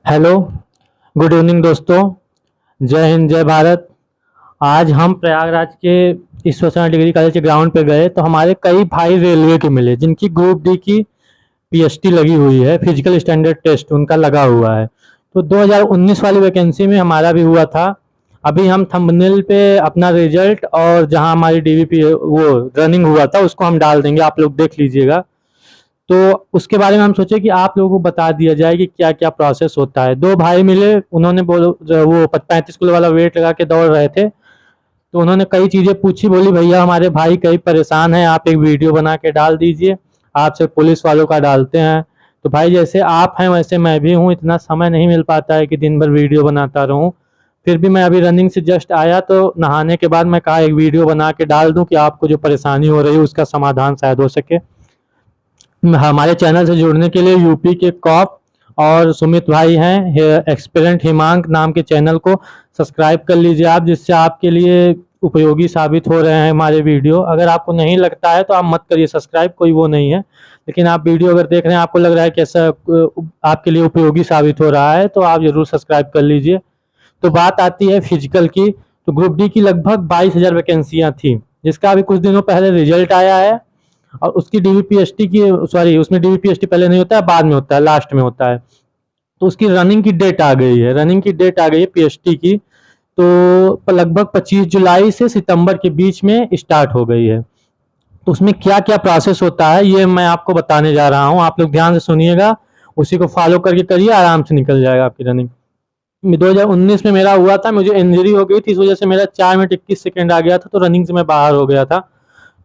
Hello, good evening दोस्तों। जय हिंद, जय भारत। आज हम प्रयागराज के ईश्वर डिग्री कॉलेज के ग्राउंड पे गए तो हमारे कई भाई रेलवे के मिले जिनकी ग्रुप डी की पीएसटी लगी हुई है, फिजिकल स्टैंडर्ड टेस्ट उनका लगा हुआ है। तो 2019 वाली वैकेंसी में हमारा भी हुआ था। अभी हम थंबनेल पे अपना रिजल्ट और जहां हमारी डीवीपी वो रनिंग हुआ था उसको हम डाल देंगे, आप लोग देख लीजिएगा। तो उसके बारे में हम सोचे कि आप लोगों को बता दिया जाए कि क्या क्या प्रोसेस होता है। दो भाई मिले, उन्होंने बोलो वो 35 किलो वाला वेट लगा के दौड़ रहे थे। तो उन्होंने कई चीज़ें पूछी, बोली भैया हमारे भाई कई परेशान हैं, आप एक वीडियो बना के डाल दीजिए, आपसे पुलिस वालों का डालते हैं। तो भाई जैसे आप हैं वैसे मैं भी हूँ, इतना समय नहीं मिल पाता है कि दिन भर वीडियो बनाता रहूँ। फिर भी मैं अभी रनिंग से जस्ट आया तो नहाने के बाद मैं कहा एक वीडियो बना के डाल दूं कि आपको जो परेशानी हो रही है उसका समाधान शायद हो सके। हमारे चैनल से जुड़ने के लिए यूपी के कॉप और सुमित भाई हैं, एक्सपेरेंट हिमांक नाम के चैनल को सब्सक्राइब कर लीजिए आप, जिससे आपके लिए उपयोगी साबित हो रहे हैं हमारे वीडियो। अगर आपको नहीं लगता है तो आप मत करिए सब्सक्राइब, कोई वो नहीं है। लेकिन आप वीडियो अगर देख रहे हैं, आपको लग रहा है कि ऐसा आपके लिए उपयोगी साबित हो रहा है तो आप जरूर सब्सक्राइब कर लीजिए। तो बात आती है फिजिकल की। तो ग्रुप डी की लगभग 22,000 वैकेंसियां थी, जिसका अभी कुछ दिनों पहले रिजल्ट आया है। और उसकी डीवीपीएसटी की, सॉरी उसमें डीवीपीएसटी पहले नहीं होता है, बाद में होता है, लास्ट में होता है। तो उसकी रनिंग की डेट आ गई है, रनिंग की डेट आ गई है पीएसटी की। तो लगभग 25 जुलाई से सितंबर के बीच में स्टार्ट हो गई है। तो उसमें क्या क्या प्रोसेस होता है ये मैं आपको बताने जा रहा हूँ, आप लोग ध्यान से सुनिएगा, उसी को फॉलो करके करिए, आराम से निकल जाएगा आपकी रनिंग। 2019 में मेरा हुआ था, मुझे इंजरी हो गई थी, इस वजह से मेरा 4 मिनट 21 सेकेंड आ गया था, तो रनिंग से मैं बाहर हो गया था।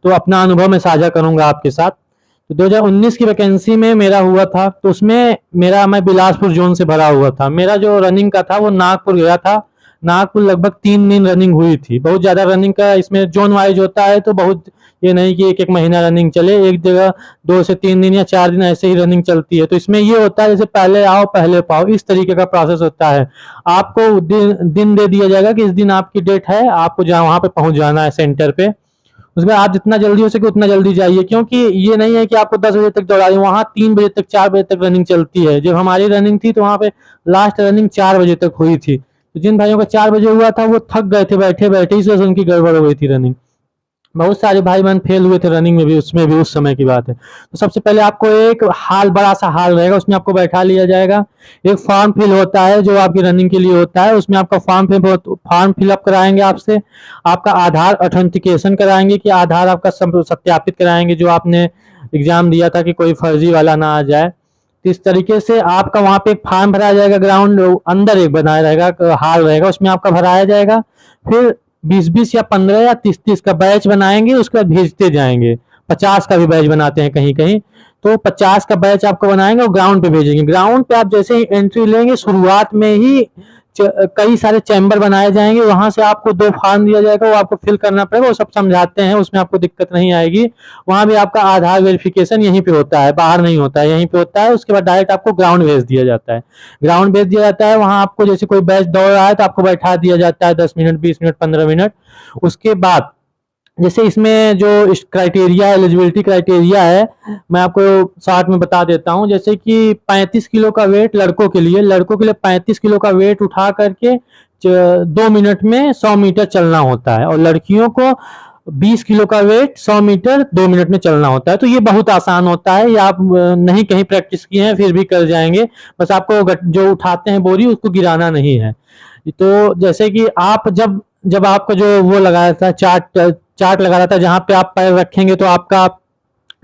तो अपना अनुभव मैं साझा करूंगा आपके साथ। तो 2019 की वैकेंसी में मेरा हुआ था, तो उसमें मैं बिलासपुर जोन से भरा हुआ था। मेरा जो रनिंग का था वो नागपुर गया था। नागपुर लगभग 3 दिन रनिंग हुई थी। बहुत ज़्यादा रनिंग का इसमें जोन वाइज होता है, तो बहुत ये नहीं कि एक एक महीना रनिंग चले, एक जगह 2 से 3 दिन या 4 दिन ऐसे ही रनिंग चलती है। तो इसमें ये होता है जैसे पहले आओ पहले पाओ, इस तरीके का प्रोसेस होता है। आपको दिन दे दिया जाएगा कि इस दिन आपकी डेट है, आपको जहाँ वहाँ पे पहुँच जाना है सेंटर पे। उसमें आप जितना जल्दी हो सके उतना जल्दी जाइए, क्योंकि ये नहीं है कि आपको 10 बजे तक दौड़ा दें, वहाँ 3 बजे तक 4 बजे तक रनिंग चलती है। जब हमारी रनिंग थी तो वहाँ पे लास्ट रनिंग 4 बजे तक हुई थी। तो जिन भाइयों का 4 बजे हुआ था वो थक गए थे बैठे बैठे, इस वजह से उनकी गड़बड़ हो गई थी रनिंग। बहुत सारे भाई बहन फेल हुए थे रनिंग में भी, उसमें भी उस समय की बात है। तो सबसे पहले आपको एक हाल, बड़ा सा हाल रहेगा, उसमें आपको बैठा लिया जाएगा। एक फॉर्म फिल होता है जो आपकी रनिंग के लिए होता है, उसमें आपका फॉर्म फिलअप कराएंगे आपसे। आपका आधार ऑथेंटिकेशन कराएंगे कि आधार आपका सत्यापित कराएंगे जो आपने एग्जाम दिया था, कि कोई फर्जी वाला ना आ जाए। तो इस तरीके से आपका वहाँ पे एक फॉर्म भराया जाएगा, ग्राउंड अंदर एक बनाया रहेगा, हाल रहेगा, उसमें आपका भराया जाएगा। फिर 20-20 या 15 या 30-30 का बैच बनाएंगे, उसके बाद भेजते जाएंगे। 50 का भी बैच बनाते हैं कहीं कहीं। तो 50 का बैच आपको बनाएंगे और ग्राउंड पे भेजेंगे। ग्राउंड पे आप जैसे ही एंट्री लेंगे, शुरुआत में ही कई सारे चैम्बर बनाए जाएंगे, वहां से आपको 2 फॉर्म दिया जाएगा, वो आपको फिल करना पड़ेगा, वो सब समझाते हैं, उसमें आपको दिक्कत नहीं आएगी। वहां भी आपका आधार वेरिफिकेशन यहीं पे होता है, बाहर नहीं होता है, यहीं पे होता है। उसके बाद डायरेक्ट आपको ग्राउंड भेज दिया जाता है। ग्राउंड भेज दिया जाता है, वहां आपको जैसे कोई बैच दौड़ रहा है तो आपको बैठा दिया जाता है 10 मिनट, 20 मिनट, 15 मिनट। उसके बाद जैसे इसमें जो क्राइटेरिया, एलिजिबिलिटी क्राइटेरिया है, मैं आपको शॉर्ट में बता देता हूँ। जैसे कि 35 किलो का वेट लड़कों के लिए 35 किलो का वेट उठा करके 2 मिनट में 100 मीटर चलना होता है, और लड़कियों को 20 किलो का वेट 100 मीटर 2 मिनट में चलना होता है। तो ये बहुत आसान होता है, ये आप नहीं कहीं प्रैक्टिस किए हैं फिर भी कर जाएंगे। बस आपको जो उठाते हैं बोरी उसको गिराना नहीं है। तो जैसे कि आप जब जब आपका जो वो लगाया था चार्ट चार्ट लगा रहा था, जहां पे आप पैर रखेंगे तो आपका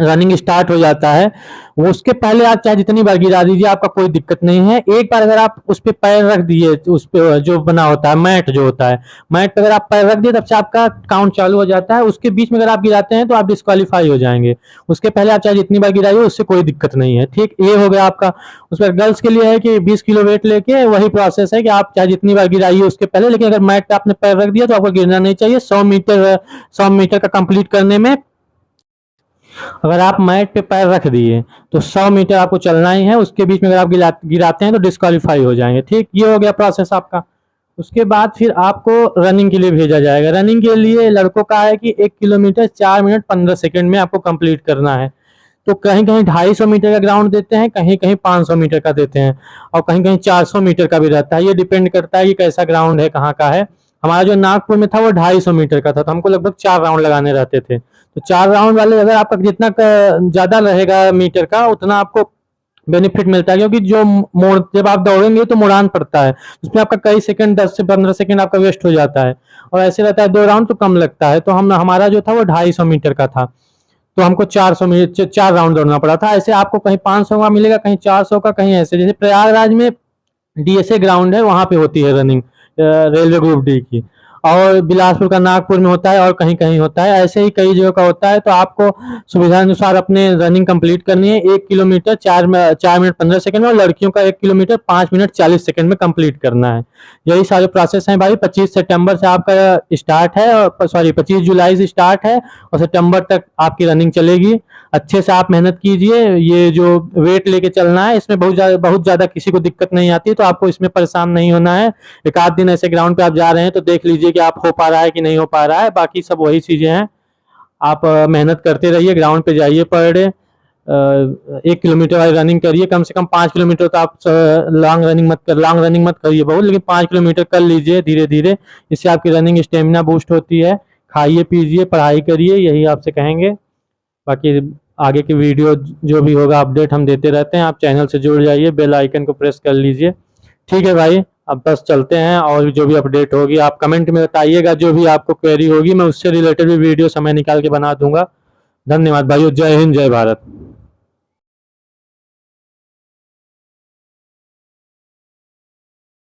रनिंग स्टार्ट हो जाता है। वो उसके पहले आप चाहे जितनी बार गिरा दीजिए, आपका कोई दिक्कत नहीं है। एक बार अगर आप उस पे पैर रख दिए, उस पे जो बना होता है मैट जो होता है, मैट पे अगर आप पैर रख दिए तब से आपका काउंट चालू हो जाता है। उसके बीच में अगर आप गिराते हैं तो आप डिस्क्वालीफाई हो जाएंगे। उसके पहले आप चाहे जितनी बार गिराइए, उससे कोई दिक्कत नहीं है। ठीक, ये हो गया आपका। उस पर गर्ल्स के लिए है कि 20 किलो वेट लेके वही प्रोसेस है कि आप चाहे जितनी बार गिराइए उसके पहले, लेकिन अगर मैट पे आपने पैर रख दिया तो आपको गिरना नहीं चाहिए। 100 मीटर का कंप्लीट करने में अगर आप मैट पे पैर रख दिए तो 100 मीटर आपको चलना ही है। उसके बीच में अगर आप गिराते हैं तो डिस्क्वालीफाई हो जाएंगे। ठीक, ये हो गया प्रोसेस आपका। उसके बाद फिर आपको रनिंग के लिए भेजा जाएगा। रनिंग के लिए लड़कों का है कि 1 किलोमीटर 4 मिनट 15 सेकंड में आपको कंप्लीट करना है। तो कहीं कहीं 250 मीटर का ग्राउंड देते हैं, कहीं कहीं 500 मीटर का देते हैं, और कहीं कहीं 400 मीटर का भी रहता है। ये डिपेंड करता है कि कैसा ग्राउंड है, कहाँ का है। हमारा जो नागपुर में था वो 250 मीटर का था, तो हमको लगभग 4 राउंड लगाने रहते थे। तो 4 राउंड वाले अगर आपका जितना ज्यादा रहेगा मीटर का, उतना आपको बेनिफिट मिलता है, क्योंकि जो मोड़ जब आप दौड़ेंगे तो मुड़ान पड़ता है, उसमें आपका कई सेकंड 10 से 15 सेकंड आपका वेस्ट हो जाता है, और ऐसे रहता है 2 राउंड तो कम लगता है। तो हम हमारा जो था वो 250 मीटर का था, तो हमको 400 मीटर 4 राउंड दौड़ना पड़ा था। ऐसे आपको कहीं 500 का मिलेगा, कहीं 400 का, कहीं ऐसे। जैसे प्रयागराज में डीएसए ग्राउंड है, वहां पे होती है रनिंग रेलवे ग्रुप डी की, और बिलासपुर का नागपुर में होता है, और कहीं कहीं होता है। ऐसे ही कई जगह का होता है। तो आपको सुविधा अनुसार अपने रनिंग कंप्लीट करनी है। 1 किलोमीटर 4 मिनट 15 सेकंड में, और लड़कियों का 1 किलोमीटर 5 मिनट 40 सेकंड में कंप्लीट करना है। यही सारे प्रोसेस हैं भाई। 25 सितंबर से आपका स्टार्ट है, और सॉरी 25 जुलाई से स्टार्ट है, और सितंबर तक आपकी रनिंग चलेगी। अच्छे से आप मेहनत कीजिए। ये जो वेट लेके चलना है, इसमें बहुत ज्यादा किसी को दिक्कत नहीं आती, तो आपको इसमें परेशान नहीं होना है। एक आध दिन ऐसे ग्राउंड पे आप जा रहे हैं तो देख लीजिए कि आप हो पा रहा है कि नहीं हो पा रहा है। बाकी सब वही चीजें हैं। आप मेहनत करते रहिए, ग्राउंड पे जाइए पर डे। 1 किलोमीटर वाली रनिंग करिए, कम से कम 5 किलोमीटर तो आप लॉन्ग रनिंग मत करिए बहुत, लेकिन 5 किलोमीटर कर लीजिए धीरे धीरे। इससे आपकी रनिंग स्टेमिना बूस्ट होती है। खाइए पीजिए, पढ़ाई करिए, यही आपसे कहेंगे। बाकी आगे की वीडियो जो भी होगा अपडेट हम देते रहते हैं। आप चैनल से जुड़ जाइए, बेल आइकन को प्रेस कर लीजिए। ठीक है भाई, अब बस चलते हैं, और जो भी अपडेट होगी आप कमेंट में बताइएगा। जो भी आपको क्वेरी होगी मैं उससे रिलेटेड भी वीडियो समय निकाल के बना दूंगा। धन्यवाद भाइयों, जय हिंद, जय भारत।